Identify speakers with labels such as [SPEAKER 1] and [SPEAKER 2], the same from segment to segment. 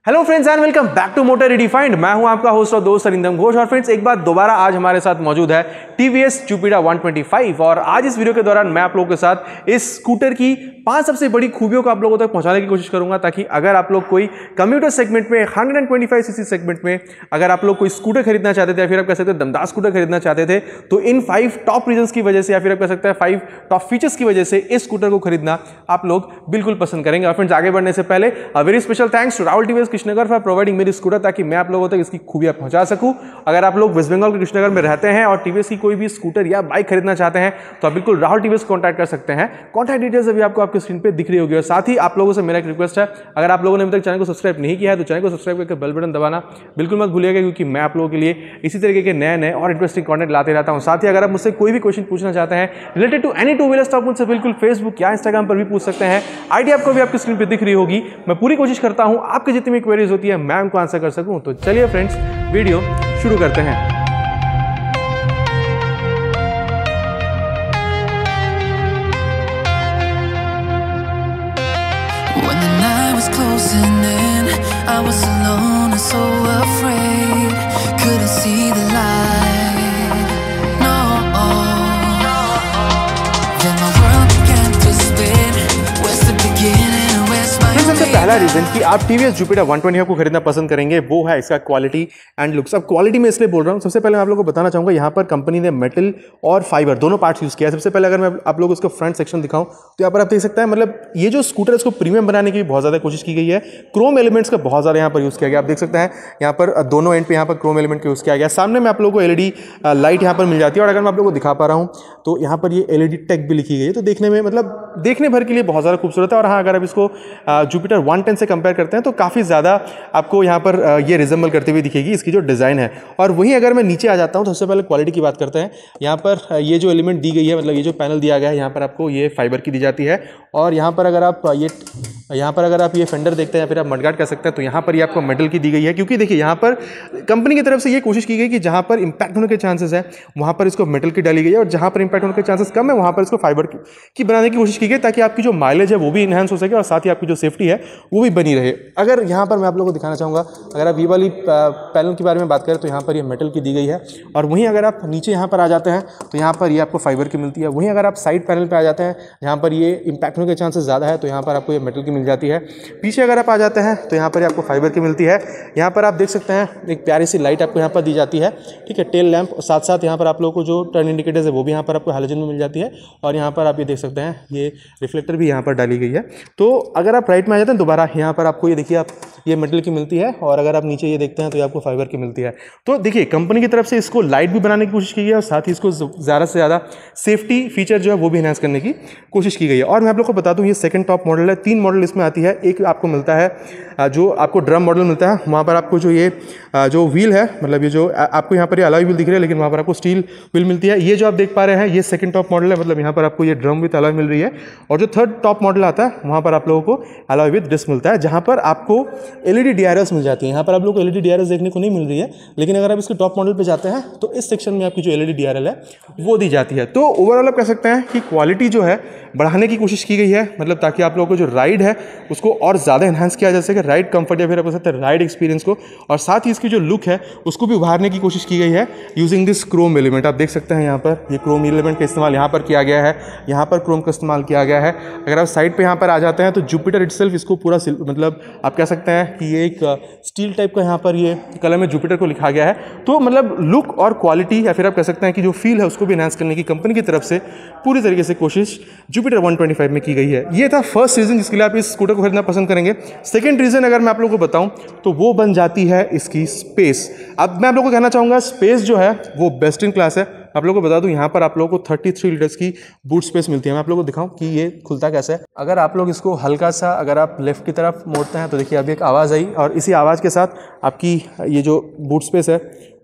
[SPEAKER 1] Hello friends and welcome back to motor redefined. मैं हूं आपका होस्ट और दोस्त अरिंदम घोष। और फ्रेंड्स एक बार दोबारा आज हमारे साथ मौजूद है टीवीएस जुपिटर 125 और आज इस वीडियो के दौरान मैं आप लोगों के साथ इस स्कूटर की 5 सबसे बड़ी खूबियों को आप लोगों तक पहुंचाने की कोशिश करूंगा, ताकि अगर आप लोग कोई कम्यूटर सेगमेंट में 125 सीसी सेगमेंट में अगर आप लोग कोई स्कूटर खरीदना चाहते थे या फिर आप कह सकते हैं दमदार स्कूटर खरीदना चाहते थे, तो इन 5 टॉप रीजंस की वजह से या फिर आप कह सकते हैं 5 टॉप फीचर्स की वजह से इस स्कूटर को खरीदना आप लोग बिल्कुल पसंद करेंगे। और फ्रेंड्स आगे बढ़ने से पहले very special thanks to Rahul TVS Krishnanagar for providing मेरी स्कूटर, ताकि मैं आप लोगों तक इसकी खूबियां पहुंचा सकूं। अगर आप लोग वेस्ट बंगाल के कृष्णनगर में रहते हैं और टीवीएस की कोई भी स्कूटर या बाइक खरीदना चाहते हैं तो आप बिल्कुल राहुल टीवीएस कॉन्टैक्ट कर सकते हैं। कॉन्टैक्ट डिटेल्स अभी आपको आपकी स्क्रीन पे दिख रही होगी। और साथ ही आप लोगों से मेरा एक रिक्वेस्ट है, अगर आप लोगों ने अभी तक चैनल को सब्सक्राइब नहीं किया है तो चैनल को सब्सक्राइब करके बेल बटन दबाना बिल्कुल मत भूलिएगा, क्योंकि मैं आप लोगों के लिए इसी तरीके के नए और इंटरेस्टिंग कॉन्टेंट लाते रहता हूं। साथ ही अगर आप मुझसे कोई भी क्वेश्चन पूछना चाहते हैं related to any two wheelers तो आप मुझसे बिल्कुल फेसबुक या इंस्टाग्राम पर भी पूछ सकते हैं। आईडी आपको भी आपकी स्क्रीन पर दिख रही होगी। मैं पूरी कोशिश करता हूं आपकी जितनी भी क्वेरीज होती है मैं उनको आंसर कर सकूं। तो चलिए फ्रेंड्स वीडियो शुरू करते हैं।
[SPEAKER 2] When the night was closing in, I was alone and so afraid. Couldn't see the light. No. Then my world began to spin. Where's the beginning and where's my
[SPEAKER 1] सबसे पहला reason कि आप TVS Jupiter 125 को खरीदना पसंद करेंगे वो है इसका क्वालिटी एंड लुक्स। अब क्वालिटी में इसलिए बोल रहा हूँ, सबसे पहले मैं आप लोगों को बताना चाहूँगा यहाँ पर कंपनी ने मेटल और फाइबर दोनों पार्ट्स यूज़ किया है। सबसे पहले अगर मैं आप लोगों को इसका फ्रंट सेक्शन दिखाऊँ तो यहाँ पर आप देख सकते हैं, मतलब ये जो स्कूटर है इसको प्रीमियम बनाने की बहुत ज़्यादा कोशिश की गई है। क्रोम एलिमेंट्स का बहुत ज़्यादा यहाँ पर यूज़ किया गया। आप देख सकते हैं यहाँ पर दोनों एंड पे यहाँ पर क्रोम एलिमेंट का यूज़ किया गया। सामने में आप लोगों को एलईडी लाइट यहाँ पर मिल जाती है। और अगर मैं आप लोगों को दिखा पा रहा हूँ तो यहाँ पर ये एलईडी टेक भी लिखी गई है, तो देखने में मतलब देखने भर के लिए बहुत ज़्यादा खूबसूरत है। और हाँ, अगर आप इसको जुपिटर 110 से कंपेयर करते हैं तो काफ़ी ज़्यादा आपको यहाँ पर ये रिजेंबल करते हुए दिखेगी इसकी जो डिज़ाइन है। और वहीं अगर मैं नीचे आ जाता हूँ तो सबसे पहले क्वालिटी की बात करते हैं। यहाँ पर ये जो एलिमेंट दी गई है, मतलब ये जो पैनल दिया गया है, यहाँ पर आपको ये फाइबर की दी जाती है। और यहाँ पर अगर आप ये फेंडर देखते हैं या फिर आप मडगार्ड कर सकते हैं तो यहाँ पर ये आपको मेटल की दी गई है, क्योंकि देखिए यहाँ पर कंपनी की तरफ से ये कोशिश की गई कि जहाँ पर इंपैक्ट होने के चांसेस है वहाँ पर इसको मेटल की डाली गई है, और जहाँ पर इंपैक्ट होने के चांसेस कम है वहाँ पर इसको फाइबर की बनाने की कोशिश की गई, ताकि आपकी जो माइलेज है वो भी इन्हांस हो सके और साथ ही आपकी जो सेफ्टी है वो भी बनी रहे। अगर यहाँ पर मैं आप लोगों को दिखाना चाहूँगा, अगर आप ये वाली पैनल के बारे में बात करें तो यहाँ पर ये मेटल की दी गई है। और वहीं अगर आप नीचे यहाँ पर आ जाते हैं तो यहाँ पर ये आपको फाइबर की मिलती है। वहीं अगर आप साइड पैनल पर आ जाते हैं यहाँ पर ये इंपैक्ट होने के चांसेस ज़्यादा है तो यहाँ पर आपको ये मेटल की मिल जाती है। पीछे अगर आप आ जाते हैं तो यहाँ पर आपको फाइबर की मिलती है। यहाँ पर आप देख सकते हैं एक प्यारी सी लाइट आपको यहाँ पर दी जाती है, ठीक है, टेल लैंप। और साथ साथ यहाँ पर आप लोगों को जो टर्न इंडिकेटर्स है वो भी यहाँ पर आपको हैलोजन में मिल जाती है। और यहाँ पर आप ये देख सकते हैं ये रिफ्लेक्टर भी यहाँ पर डाली गई है। तो अगर आप राइट में आ जाते हैं दोबारा यहाँ पर आपको ये देखिए आप ये मेटल की मिलती है। और अगर आप नीचे ये देखते हैं तो ये आपको फाइबर की मिलती है। तो देखिए कंपनी की तरफ से इसको लाइट भी बनाने की कोशिश की गई है और साथ ही इसको ज़्यादा से ज़्यादा सेफ्टी फीचर जो है वो भी इनहांस करने की कोशिश की गई है। और मैं आप लोग को बता दूं ये सेकंड टॉप मॉडल है। 3 मॉडल इसमें आती है। एक आपको मिलता है जो आपको ड्रम मॉडल मिलता है, वहाँ पर आपको जो ये जो व्हील है, मतलब ये जो आपको यहाँ पर ये अलॉय व्हील दिख रही है लेकिन वहाँ पर आपको स्टील व्हील मिलती है। ये जो आप देख पा रहे हैं ये सेकंड टॉप मॉडल है, मतलब यहाँ पर आपको ये ड्रम विद अलॉय मिल रही है। और जो थर्ड टॉप मॉडल आता है वहाँ पर आप लोगों को अलॉय विद डिस्क मिलता है, जहाँ पर आपको एलईडी डीआरएल्स मिल जाती है। यहाँ पर आप लोगों को एलईडी डीआरएल्स देखने को नहीं मिल रही है, लेकिन अगर आप इसके टॉप मॉडल पे जाते हैं तो इस सेक्शन में आपकी जो एलईडी डीआरएल है वो दी जाती है। तो ओवरऑल आप कह सकते हैं कि क्वालिटी जो है बढ़ाने की कोशिश की गई है, मतलब ताकि आप लोगों को जो राइड है उसको और ज़्यादा एनहांस किया जा सके, राइड कंफर्ट या फिर आप कह सकते हैं राइड एक्सपीरियंस को। और साथ ही इसकी जो लुक है उसको भी उभारने की कोशिश की गई है यूजिंग दिस क्रोम एलिमेंट। आप देख सकते हैं यहाँ पर ये क्रोम एलिमेंट का इस्तेमाल यहाँ पर किया गया है, यहाँ पर क्रोम का इस्तेमाल किया गया है। अगर आप साइड पे यहाँ पर आ जाते हैं तो जुपिटर इटसेल्फ इसको पूरा मतलब आप कह सकते हैं कि ये एक स्टील टाइप का यहाँ पर ये कलर में जुपिटर को लिखा गया है। तो मतलब लुक और क्वालिटी या फिर आप कह सकते हैं कि जो फील है उसको भी एनहांस करने की कंपनी की तरफ से पूरी तरीके से कोशिश जुपिटर 125 में की गई है। ये था फर्स्ट रीज़न जिसके लिए आप इस स्कूटर को खरीदना पसंद करेंगे। सेकंड रीज़न अगर मैं आप लोगों को बताऊं तो वो बन जाती है इसकी स्पेस। अब मैं आप लोगों को कहना चाहूँगा स्पेस जो है वो बेस्ट इन क्लास है। आप लोगों को बता दूं यहाँ पर आप लोगों को 33 लीटर्स की बूट स्पेस मिलती है। मैं आप लोगों को दिखाऊं कि ये खुलता कैसे है। अगर आप लोग इसको हल्का सा अगर आप लेफ्ट की तरफ मोड़ते हैं तो देखिए अभी एक आवाज़ आई और इसी आवाज़ के साथ आपकी ये जो बूट स्पेस है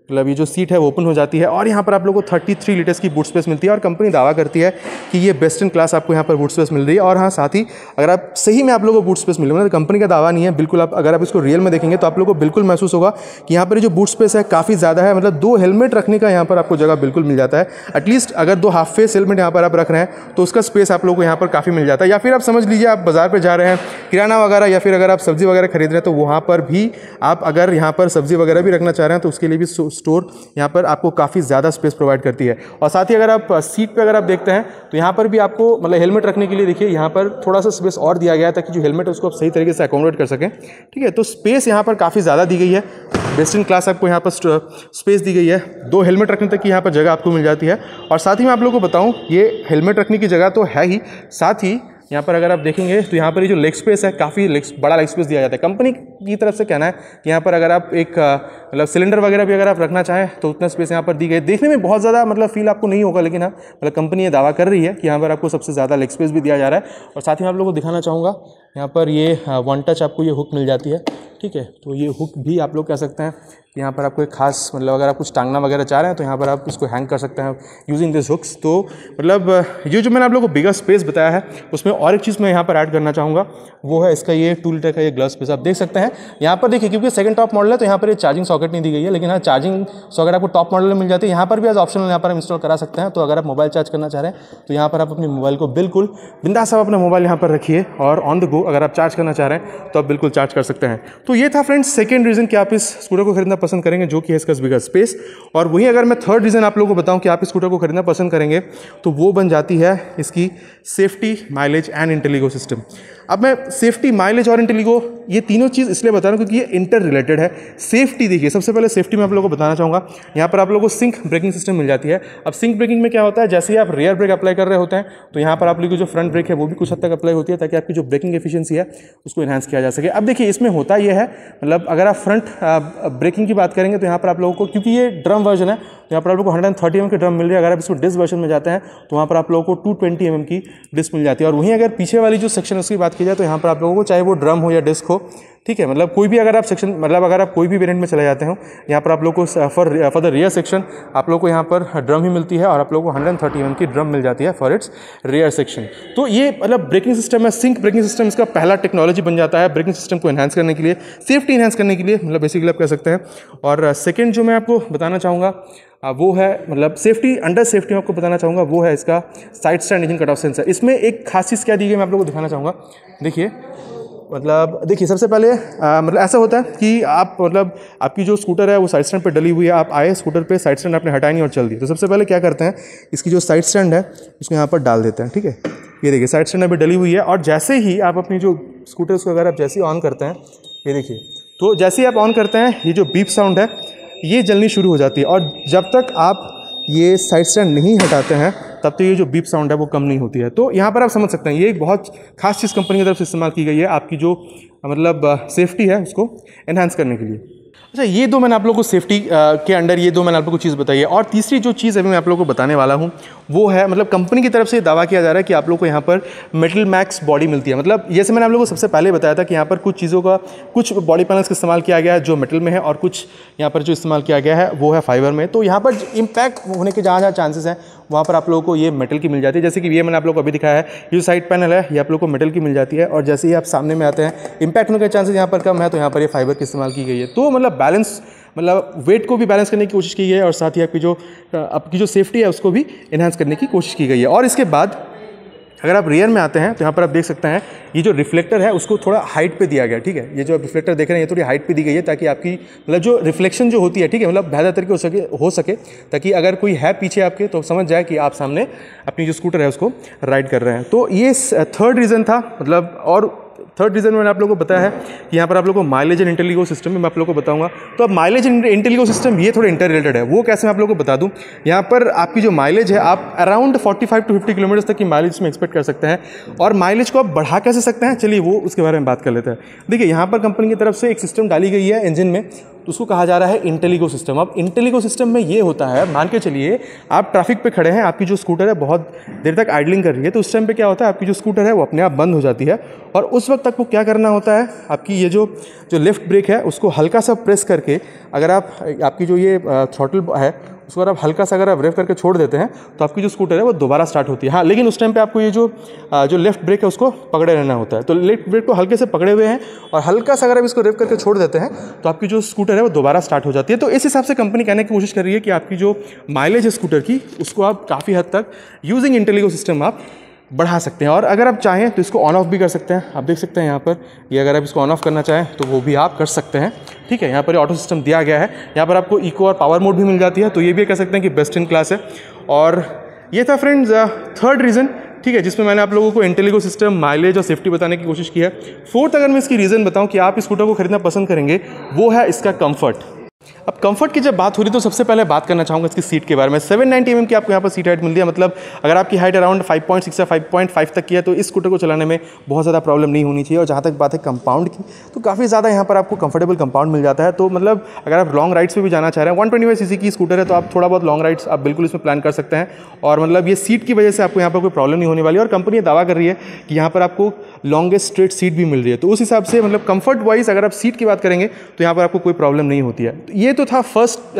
[SPEAKER 1] मतलब ये जो सीट है वो ओपन हो जाती है और यहाँ पर आप लोगों को 33 लीटर्स की बूट स्पेस मिलती है और कंपनी दावा करती है कि ये बेस्ट इन क्लास आपको यहाँ पर बूट स्पेस मिल रही है। और हाँ, साथ ही अगर आप सही में आप लोगों को बूट स्पेस मिले, मतलब कंपनी का दावा नहीं है, बिल्कुल आप अगर आप इसको रियल में देखेंगे तो आप लोगों को बिल्कुल महसूस होगा कि यहाँ पर जो बूट स्पेस है काफ़ी ज़्यादा है। मतलब 2 हेलमेट रखने का यहाँ पर आपको जगह बिल्कुल मिल जाता है। एटलीस्ट अगर 2 हाफ फेस हेलमेट यहाँ पर आप रख रहे हैं तो उसका स्पेस आप लोगों को यहाँ पर काफ़ी मिल जाता है। या फिर आप समझ लीजिए आप बाजार पर जा रहे हैं किराना वगैरह, या फिर अगर आप सब्जी वगैरह खरीद रहे हैं तो वहाँ पर भी आप अगर यहाँ पर सब्जी वगैरह भी रखना चाह रहे हैं तो उसके लिए भी स्टोर यहाँ पर आपको काफ़ी ज़्यादा स्पेस प्रोवाइड करती है। और साथ ही अगर आप सीट पे अगर आप देखते हैं तो यहाँ पर भी आपको मतलब हेलमेट रखने के लिए देखिए यहाँ पर थोड़ा सा स्पेस और दिया गया है ताकि जो हेलमेट है उसको आप सही तरीके से अकोमोडेट कर सकें। ठीक है, तो स्पेस यहाँ पर काफ़ी ज़्यादा दी गई है। बेस्ट इन क्लास आपको यहाँ पर स्पेस दी गई है। 2 हेलमेट रखने तक की यहाँ पर जगह आपको मिल जाती है। और साथ ही मैं आप लोगों को बताऊँ, ये हेलमेट रखने की जगह तो है ही, साथ ही यहाँ पर अगर आप देखेंगे तो यहाँ पर ये जो लेग स्पेस है काफ़ी बड़ा लेग स्पेस दिया जाता है। कंपनी की तरफ से कहना है कि यहाँ पर अगर आप एक मतलब सिलेंडर वगैरह भी अगर आप रखना चाहें तो उतना स्पेस यहाँ पर दी गई। देखने में बहुत ज़्यादा मतलब फील आपको नहीं होगा, लेकिन हाँ मतलब कंपनी ये दावा कर रही है कि यहाँ पर आपको सबसे ज़्यादा लेग स्पेस भी दिया जा रहा है। और साथ ही मैं आप लोगों को दिखाना चाहूँगा, यहाँ पर ये 1 टच आपको ये हुक मिल जाती है। ठीक है, तो ये हुक भी आप लोग कह सकते हैं कि यहाँ पर आपको एक खास मतलब अगर आप कुछ टांगना वगैरह चाह रहे हैं तो यहाँ पर आप इसको हैंग कर सकते हैं यूजिंग दिस हुक्स। तो मतलब ये जो मैंने आप लोगों को बिगर स्पेस बताया है उसमें और एक चीज़ मैं यहाँ पर ऐड करना चाहूँगा, वो है इसका ये 2 लीटर का ये ग्लव स्पेस। आप देख सकते हैं यहाँ पर देखिए, क्योंकि सेकंड टॉप मॉडल है तो यहाँ पर ये चार्जिंग सॉकेट नहीं दी गई है, लेकिन हाँ चार्जिंग सॉकेट आपको टॉप मॉडल में मिल जाती है। यहाँ पर भी एज ऑप्शनल यहाँ पर हम इंस्टॉल करा सकते हैं। तो अगर आप मोबाइल चार्ज करना चाह रहे हैं तो यहाँ पर आप अपने मोबाइल को बिल्कुल बिंदास आप अपना मोबाइल यहाँ पर रखिए और ऑन द गो अगर आप चार्ज करना चाह रहे हैं तो आप बिल्कुल चार्ज कर सकते हैं। तो ये था फ्रेंड्स सेकंड रीज़न कि आप इस स्कूटर को खरीदना पसंद करेंगे, जो कि है इसका बिगर स्पेस। और वहीं अगर मैं थर्ड रीज़न आप लोगों को बताऊं कि आप इस स्कूटर को खरीदना पसंद करेंगे तो वो बन जाती है इसकी safety, mileage and Intelligo system. अब मैं सेफ्टी, माइलेज और इंटेलिगो ये तीनों चीज़ इसलिए बता रहा हूँ क्योंकि ये इंटर रिलेटेड है। सेफ्टी देखिए, सबसे पहले सेफ्टी में आप लोगों को बताना चाहूँगा, यहाँ पर आप लोगों को सिंक ब्रेकिंग सिस्टम मिल जाती है। अब सिंक ब्रेकिंग में क्या होता है, जैसे ही आप रियर ब्रेक अप्लाई कर रहे होते हैं तो यहाँ पर आप लोगों की जो फ्रंट ब्रेक है वो भी कुछ हद तक अप्लाई होती है ताकि आपकी जो ब्रेकिंग एफिशिएंसी है उसको इन्हांस किया जा सके। अब देखिए इसमें होता ये है, मतलब अगर आप फ्रंट ब्रेकिंग की बात करेंगे तो यहाँ पर आप लोगों को, क्योंकि ये ड्रम वर्जन है तो यहाँ पर आप लोगों को 130 mm की ड्रम मिल रही है। अगर आप इसको डिस्क वर्जन में जाते हैं तो वहाँ पर आप लोगों को 220 mm की डिस्क मिल जाती है। और वहीं अगर पीछे वाली जो सेक्शन है उसकी बात की जाए तो यहाँ पर आप लोगों को चाहे वो ड्रम हो या डिस्क हो, ठीक है, मतलब कोई भी अगर आप सेक्शन, मतलब अगर आप कोई भी वेरिएंट में चले जाते हो, यहाँ पर आप लोग को फॉर द रियर सेक्शन आप लोग को यहाँ पर ड्रम ही मिलती है और आप लोग को 130 mm की ड्रम मिल जाती है फॉर इट्स रियर सेक्शन। तो ये मतलब ब्रेकिंग सिस्टम है, सिंक ब्रेकिंग सिस्टम इसका पहला टेक्नोलॉजी बन जाता है ब्रेकिंग सिस्टम को एनहांस करने के लिए, सेफ्टी एनहांस करने के लिए, मतलब बेसिकली आप कह सकते हैं। और सेकेंड जो मैं आपको बताना चाहूँगा वो है, मतलब सेफ्टी, अंडर सेफ्टी में आपको बताना चाहूँगा वो है इसका side stand engine cut off sensor. इसमें एक खास चीज़ क्या दी गई मैं आप लोगों को दिखाना चाहूँगा। देखिए, मतलब देखिए सबसे पहले मतलब ऐसा होता है कि आप मतलब आपकी जो स्कूटर है वो साइड स्टैंड पे डली हुई है, आप आए स्कूटर पे, साइड स्टैंड आपने हटाई नहीं और चल दी, तो सबसे पहले क्या करते हैं, इसकी जो साइड स्टैंड है इसको यहाँ पर डाल देते हैं। ठीक है, ये देखिए साइड स्टैंड अभी डली हुई है और जैसे ही आप अपनी जो स्कूटर को अगर आप जैसे ही ऑन करते हैं, ये देखिए, तो जैसे ही आप ऑन करते हैं ये जो बीप साउंड है ये जलनी शुरू हो जाती है। और जब तक आप ये साइड स्टैंड नहीं हटाते हैं तब तक ये जो बीप साउंड है वो कम नहीं होती है। तो यहाँ पर आप समझ सकते हैं ये एक बहुत खास चीज़ कंपनी की तरफ से इस्तेमाल की गई है आपकी जो मतलब सेफ्टी है उसको एनहांस करने के लिए। अच्छा, ये दो मैंने आप लोगों को सेफ्टी के अंडर ये दो मैंने आप लोगों को चीज़ बताई है। और तीसरी जो चीज़ अभी मैं आप लोगों को बताने वाला हूँ वो है, मतलब कंपनी की तरफ से दावा किया जा रहा है कि आप लोगों को यहाँ पर मेटल मैक्स बॉडी मिलती है। मतलब जैसे मैंने आप लोगों को सबसे पहले बताया था कि यहाँ पर कुछ चीज़ों का, कुछ बॉडी पैनल्स का इस्तेमाल किया गया है जो मेटल में है और कुछ यहाँ पर जो इस्तेमाल किया गया है वो है फाइबर में। तो यहाँ पर इम्पैक्ट होने के जहाँ चांसेस हैं वहाँ पर आप लोगों को ये मेटल की मिल जाती है। जैसे कि ये मैंने आप लोगों को अभी दिखाया है, ये जो साइड पैनल है ये आप लोगों को मेटल की मिल जाती है और जैसे ही आप सामने में आते हैं इम्पैक्ट होने के चांसेस यहाँ पर कम है, तो यहाँ पर ये फाइबर की इस्तेमाल की गई है। तो मतलब बैलेंस, मतलब वेट को भी बैलेंस करने की कोशिश की गई है और साथ ही आपकी जो सेफ्टी है उसको भी एनहांस करने की कोशिश की गई है। और इसके बाद अगर आप रियर में आते हैं तो यहाँ पर आप देख सकते हैं ये जो रिफ्लेक्टर है उसको थोड़ा हाइट पे दिया गया। ठीक है, ये जो आप रिफ्लेक्टर देख रहे हैं ये थोड़ी हाइट पे दी गई है ताकि आपकी मतलब जो रिफ्लेक्शन जो होती है, ठीक है, मतलब बेहतर तरीके हो सके ताकि अगर कोई है पीछे आपके तो समझ जाए कि आप सामने अपनी जो स्कूटर है उसको राइड कर रहे हैं। तो ये थर्ड रीज़न था, मतलब और थर्ड रीज़न मैंने आप लोगों को बताया है कि यहाँ पर आप लोगों को माइलेज एंड इंटेलिगो सिस्टम में मैं आप लोगों को बताऊंगा। तो अब माइलेज एंड इंटेलिगो सिस्टम ये थोड़े इंटर रिलेटेड है, वो कैसे मैं आप लोगों को बता दूं। यहाँ पर आपकी जो माइलेज है आप अराउंड 45 to 50 किलोमीटर तक की माइलेज में एक्सपेक्ट कर सकते हैं। और माइलेज को आप बढ़ा कैसे सकते हैं, चलिए वो उसके बारे में बात कर लेते हैं। देखिए, यहाँ पर कंपनी की तरफ से एक सिस्टम डाली गई है इंजन में, तो उसको कहा जा रहा है इंटेलिगो सिस्टम। अब इंटेलिगो सिस्टम में ये होता है, मान के चलिए आप ट्रैफिक पे खड़े हैं, आपकी जो स्कूटर है बहुत देर तक आइडलिंग कर रही है, तो उस टाइम पे क्या होता है आपकी जो स्कूटर है वो अपने आप बंद हो जाती है और उस वक्त वक्त तक वो क्या करना होता है, आपकी ये जो लेफ्ट ब्रेक है उसको हल्का सा प्रेस करके, अगर आप आपकी जो ये थ्रॉटल है उसको अगर आप हल्का सा अगर आप रेव करके छोड़ देते हैं तो आपकी जो स्कूटर है वो दोबारा स्टार्ट होती है। हाँ, लेकिन उस टाइम पे आपको ये जो लेफ्ट ब्रेक है उसको पकड़े रहना होता है। तो लेफ्ट ब्रेक को हल्के से पकड़े हुए हैं और हल्का सा अगर आप इसको रेव करके छोड़ देते हैं तो आपकी जो स्कूटर है वो दोबारा स्टार्ट हो जाती है। तो इस हिसाब से कंपनी कहने की कोशिश कर रही है कि आपकी जो माइलेज है स्कूटर की उसको आप काफ़ी हद तक यूजिंग इंटेलिगो सिस्टम आप बढ़ा सकते हैं। और अगर आप चाहें तो इसको ऑन ऑफ भी कर सकते हैं। आप देख सकते हैं यहाँ पर ये अगर आप इसको ऑन ऑफ करना चाहें तो वो भी आप कर सकते हैं। ठीक है, यहाँ पर ऑटो सिस्टम दिया गया है। यहाँ पर आपको इको और पावर मोड भी मिल जाती है, तो ये भी कह सकते हैं कि बेस्ट इन क्लास है। और ये था फ्रेंड्स थर्ड रीज़न, ठीक है, जिसमें मैंने आप लोगों को इंटेलिगो सिस्टम, माइलेज और सेफ्टी बताने की कोशिश की है। फोर्थ अगर मैं इसकी रीज़न बताऊं कि आप इस स्कूटर को खरीदना पसंद करेंगे, वो है इसका कंफर्ट। अब कंफर्ट की जब बात हो रही तो सबसे पहले बात करना चाहूँगा इसकी सीट के बारे में। 790 mm की आपको यहाँ पर सीट हाइट मिलती है, मतलब अगर आपकी हाइट अराउंड 5.6 या 5.5 तक की है तो इस स्कूटर को चलाने में बहुत ज़्यादा प्रॉब्लम नहीं होनी चाहिए। और जहाँ तक बात है कंपाउंड की, तो काफ़ी ज़्यादा यहाँ पर आपको कंफर्टेबल कंपाउंड मिल जाता है। तो मतलब अगर आप लॉन्ग राइड्स पे भी जाना चाह रहे हैं, 125 cc की स्कूटर है तो आप थोड़ा बहुत लॉन्ग राइड्स आप बिल्कुल इसमें प्लान कर सकते हैं। और मतलब ये सीट की वजह से आपको यहाँ पर कोई प्रॉब्लम नहीं होने वाली। और कंपनी ये दावा कर रही है कि यहाँ पर आपको लॉन्गेस्ट स्ट्रेट सीट भी मिल रही है। तो उस हिसाब से मतलब कंफर्ट वाइज अगर आप सीट की बात करेंगे तो यहाँ पर आपको कोई प्रॉब्लम नहीं होती है। तो ये तो था फर्स्ट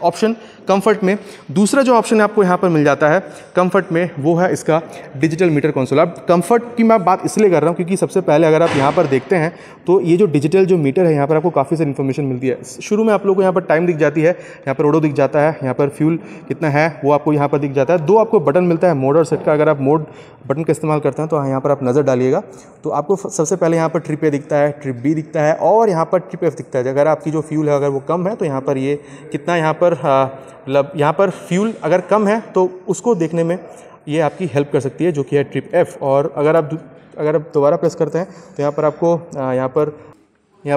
[SPEAKER 1] ऑप्शन कंफर्ट में। दूसरा जो ऑप्शन आपको यहाँ पर मिल जाता है कंफर्ट में, वो है इसका डिजिटल मीटर कंसोल। अब कंफर्ट की मैं बात इसलिए कर रहा हूँ क्योंकि सबसे पहले अगर आप यहाँ पर देखते हैं तो ये जो डिजिटल जो मीटर है यहाँ पर आपको काफ़ी सारी इन्फॉर्मेशन मिलती है। शुरू में आप लोगों को यहाँ पर टाइम दिख जाती है, यहाँ पर ओडो दिख जाता है, यहाँ पर फ्यूल कितना है वो आपको यहाँ पर दिख जाता है। दो आपको बटन मिलता है मोड और सेट का। अगर आप मोड बटन का इस्तेमाल करते हैं तो यहाँ पर आप नज़र डालिएगा तो आपको सबसे पहले यहाँ पर ट्रिप ए दिखता है, ट्रिप बी दिखता है और यहाँ पर ट्रिप एफ दिखता है। अगर आपकी जो फ्यूल है अगर वो कम है तो यहाँ पर ये कितना यहाँ पर मतलब यहाँ पर फ्यूल अगर कम है तो उसको देखने में ये आपकी हेल्प कर सकती है, जो कि है ट्रिप एफ। और अगर आप दोबारा प्रेस करते हैं तो यहाँ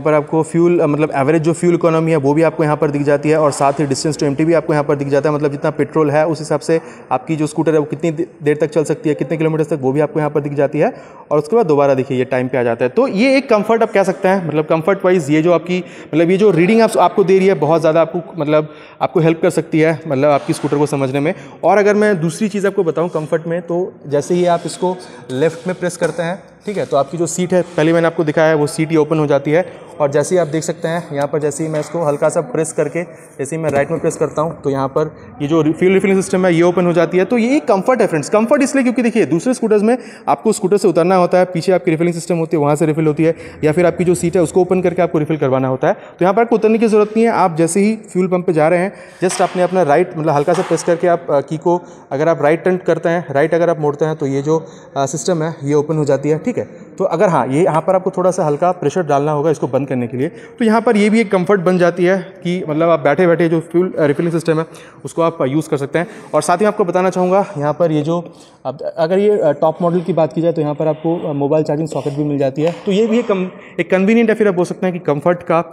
[SPEAKER 1] पर आपको फ्यूल मतलब एवरेज जो फ्यूल इकोनॉमी है वो भी आपको यहाँ पर दिख जाती है। और साथ ही डिस्टेंस टू एमटी भी आपको यहाँ पर दिख जाता है, मतलब जितना पेट्रोल है उस हिसाब से आपकी जो स्कूटर है वो कितनी देर तक चल सकती है, कितने किलोमीटर तक, वो भी आपको यहाँ पर दिख जाती है। और उसके बाद दोबारा देखिए ये टाइम पे आ जाता है। तो ये एक कंफर्ट आप कह सकते हैं, मतलब कंफर्ट वाइज ये जो आपकी मतलब ये जो रीडिंग आपको दे रही है बहुत ज़्यादा आपको हेल्प कर सकती है मतलब आपकी स्कूटर को समझने में। और अगर मैं दूसरी चीज़ आपको बताऊँ कंफर्ट में, तो जैसे ही आप इसको लेफ्ट में प्रेस करते हैं, ठीक है, तो आपकी जो सीट है पहले मैंने आपको दिखाया है वो सीट ही ओपन हो जाती है। और जैसे ही आप देख सकते हैं यहाँ पर जैसे ही मैं इसको हल्का सा प्रेस करके जैसे ही मैं राइट में प्रेस करता हूँ तो यहाँ पर ये जो फ्यूल रिफिलिंग सिस्टम है ये ओपन हो जाती है। तो ये एक कंफर्ट है फ्रेंड्स। कंफर्ट इसलिए क्योंकि देखिए दूसरे स्कूटर्स में आपको स्कूटर से उतरना होता है, पीछे आपकी रिफिलिंग सिस्टम होती है वहाँ से रिफिल होती है, या फिर आपकी जो सीट है उसको ओपन करके आपको रिफिल करवाना होता है। तो यहाँ पर आपको उतरने की ज़रूरत नहीं है। आप जैसे ही फ्यूल पंप पर जा रहे हैं जस्ट आपने अपना राइट मतलब हल्का सा प्रेस करके आप की को अगर आप राइट टर्न करते हैं, राइट अगर आप मोड़ते हैं तो ये जो सिस्टम है ये ओपन हो जाती है। ठीक है, तो अगर हाँ ये यहाँ पर आपको थोड़ा सा हल्का प्रेशर डालना होगा इसको बंद करने के लिए, तो यहाँ पर ये भी एक कंफर्ट बन जाती है कि मतलब आप बैठे बैठे जो फ्यूल रिफिलिंग सिस्टम है उसको आप यूज़ कर सकते हैं। और साथ ही आपको बताना चाहूँगा यहाँ पर ये जो अगर ये टॉप मॉडल की बात की जाए तो यहाँ पर आपको मोबाइल चार्जिंग सॉकेट भी मिल जाती है। तो ये भी एक कन्वीनियंट है, फिर आप बोल सकते हैं कि कंफर्ट का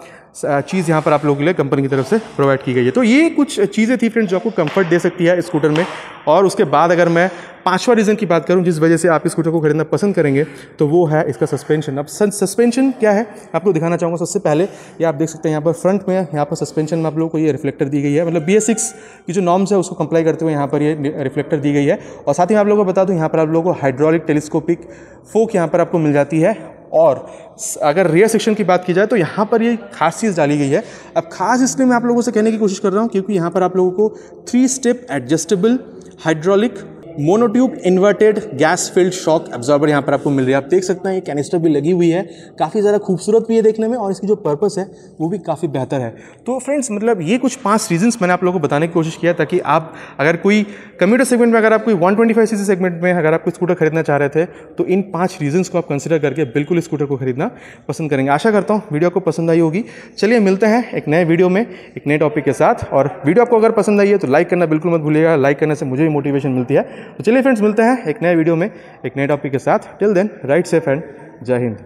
[SPEAKER 1] चीज़ यहाँ पर आप लोगों के लिए कंपनी की तरफ से प्रोवाइड की गई है। तो ये कुछ चीज़ें थी फ्रेंड्स जो आपको कंफर्ट दे सकती है इस स्कूटर में। और उसके बाद अगर मैं पांचवा रीज़न की बात करूं जिस वजह से आप इस स्कूटर को खरीदना पसंद करेंगे तो वो है इसका सस्पेंशन। अब सस्पेंशन क्या है आपको दिखाना चाहूँगा। सबसे पहले ये आप देख सकते हैं यहाँ पर फ्रंट में यहाँ पर सस्पेंशन में आप लोगों को ये रिफ्लेक्टर दी गई है, मतलब BS6 की जो नॉर्म्स है उसको कंप्लाई करते हुए यहाँ पर ये रिफ्लेक्टर दी गई है। और साथ ही आप लोगों को बता दूँ यहाँ पर आप लोगों को हाइड्रोलिक टेलीस्कोपिक फोक यहाँ पर आपको मिल जाती है। और अगर रियर सेक्शन की बात की जाए तो यहाँ पर ये खास चीज़ डाली गई है। अब खास इसलिए मैं आप लोगों से कहने की कोशिश कर रहा हूँ क्योंकि यहाँ पर आप लोगों को 3 step adjustable hydraulic monotube inverted gas filled shock absorber यहाँ पर आपको मिल रही है। आप देख सकते हैं ये कैनिस्टर भी लगी हुई है, काफ़ी ज़्यादा खूबसूरत भी है देखने में और इसकी जो पर्पस है वो भी काफ़ी बेहतर है। तो फ्रेंड्स मतलब ये कुछ 5 रीजंस मैंने आप लोगों को बताने की कोशिश किया ताकि आप अगर कोई कम्यूटर सेगमेंट में अगर आप कोई 125 cc सेगमेंट में अगर आप कोई स्कूटर खरीदना चाह रहे थे तो इन 5 रीजंस को आप कंसिडर करके बिल्कुल इस स्कूटर को खरीदना पसंद करेंगे। आशा करता हूँ वीडियो को पसंद आई होगी। चलिए मिलते हैं एक नए वीडियो में एक नए टॉपिक के साथ। और वीडियो आपको अगर पसंद आई है तो लाइक करना बिल्कुल मत भूलिएगा, लाइक करने से मुझे भी मोटिवेशन मिलती है। तो चलिए फ्रेंड्स मिलते हैं एक नए वीडियो में एक नए टॉपिक के साथ। Till then ride safe and जय हिंद।